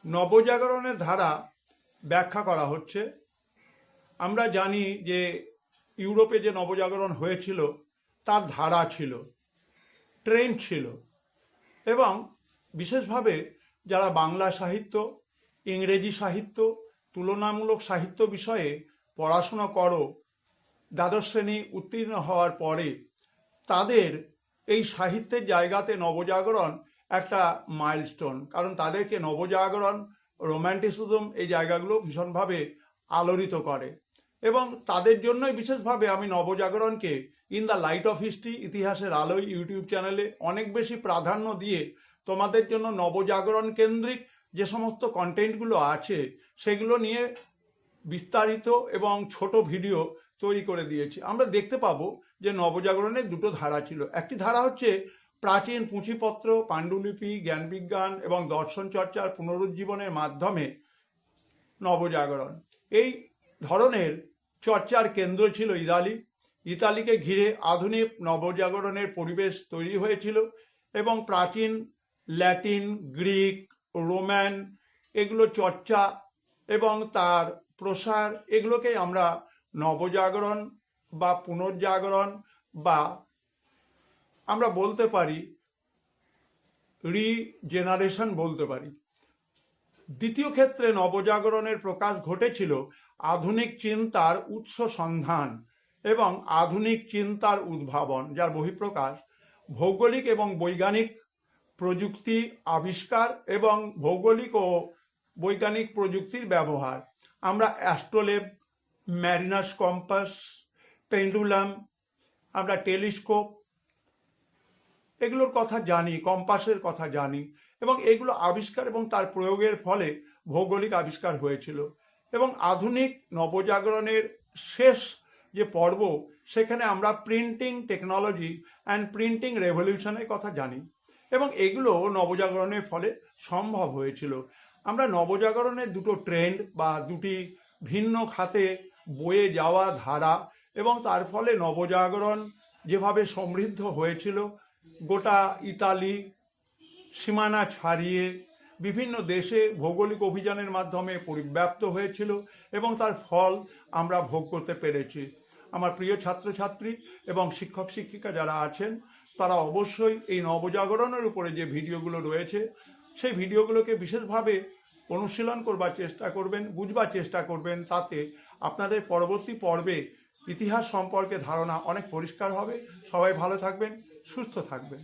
নবজাগরণের ধারা ব্যাখ্যা করা হচ্ছে। আমরা জানি যে ইউরোপে যে নবজাগরণ হয়েছিল তার ধারা ছিল, ট্রেন্ড ছিল, এবং বিশেষভাবে যারা বাংলা সাহিত্য, ইংরেজি সাহিত্য, তুলনামূলক সাহিত্য বিষয়ে পড়াশোনা করো, দ্বাদশ শ্রেণী উত্তীর্ণ হওয়ার পরে তাদের এই সাহিত্যের জায়গাতে নবজাগরণ একটা মাইলস্টোন, কারণ তাদেরকে নবজাগরণ, রোম্যান্টিসিজম এই জায়গাগুলো ভীষণভাবে আলোড়িত করে। এবং তাদের জন্যই বিশেষভাবে আমি নবজাগরণকে in the light of history, ইতিহাসের আলোয় ইউটিউব চ্যানেলে অনেক বেশি প্রাধান্য দিয়ে তোমাদের জন্য নবজাগরণ কেন্দ্রিক যে সমস্ত কন্টেন্টগুলো আছে সেগুলো নিয়ে বিস্তারিত এবং ছোট ভিডিও তৈরি করে দিয়েছি। আমরা দেখতে পাবো যে নবজাগরণের দুটো ধারা ছিল। একটি ধারা হচ্ছে প্রাচীন পুঁথিপত্র, পাণ্ডুলিপি, জ্ঞানবিজ্ঞান এবং দর্শন চর্চার পুনরুজ্জীবনের মাধ্যমে নবজাগরণ। এই ধরনের চর্চার কেন্দ্র ছিল ইতালি। ইতালিকে ঘিরে আধুনিক নবজাগরণের পরিবেশ তৈরি হয়েছিল এবং প্রাচীন ল্যাটিন, গ্রিক, রোমান এগুলো চর্চা এবং তার প্রসার, এগুলোকেই আমরা নবজাগরণ বা পুনর্জাগরণ বা আমরা বলতে পারি রিজেনারেশন বলতে পারি। দ্বিতীয় ক্ষেত্রে নবজাগরণের প্রকাশ ঘটেছিল আধুনিক চিন্তার উৎস সন্ধান এবং আধুনিক চিন্তার উদ্ভাবন, যার বহিঃপ্রকাশ ভৌগোলিক এবং বৈজ্ঞানিক প্রযুক্তি আবিষ্কার এবং ভৌগোলিক ও বৈজ্ঞানিক প্রযুক্তির ব্যবহার। আমরা অ্যাস্ট্রোলেব, ম্যারিনার্স কম্পাস, পেন্ডুলাম, আমরা টেলিস্কোপ এগুলোর কথা জানি, কম্পাসের কথা জানি, এবং এগুলো আবিষ্কার এবং তার প্রয়োগের ফলে ভৌগোলিক আবিষ্কার হয়েছিল। এবং আধুনিক নবজাগরণের শেষ যে পর্ব, সেখানে আমরা প্রিন্টিং টেকনোলজি অ্যান্ড প্রিন্টিং রেভলিউশনের কথা জানি, এবং এগুলো নবজাগরণের ফলে সম্ভব হয়েছিল। আমরা নবজাগরণের দুটো ট্রেন্ড বা দুটি ভিন্ন খাতে বয়ে যাওয়া ধারা এবং তার ফলে নবজাগরণ যেভাবে সমৃদ্ধ হয়েছিল, গোটা ইতালি সীমানা ছাড়িয়ে বিভিন্ন দেশে ভৌগোলিক অভিযানের মাধ্যমে পরিব্যাপ্ত হয়েছিল এবং তার ফল আমরা ভোগ করতে পেরেছি। আমার প্রিয় ছাত্রছাত্রী এবং শিক্ষক শিক্ষিকা যারা আছেন, তারা অবশ্যই এই নবজাগরণের উপরে যে ভিডিওগুলো রয়েছে সেই ভিডিওগুলোকে বিশেষভাবে অনুশীলন করবার চেষ্টা করবেন, বুঝবার চেষ্টা করবেন। তাতে আপনাদের পরবর্তী পর্বে ইতিহাস সম্পর্কে ধারণা অনেক পরিষ্কার হবে। সবাই ভালো থাকবেন, সুস্থ থাকবেন।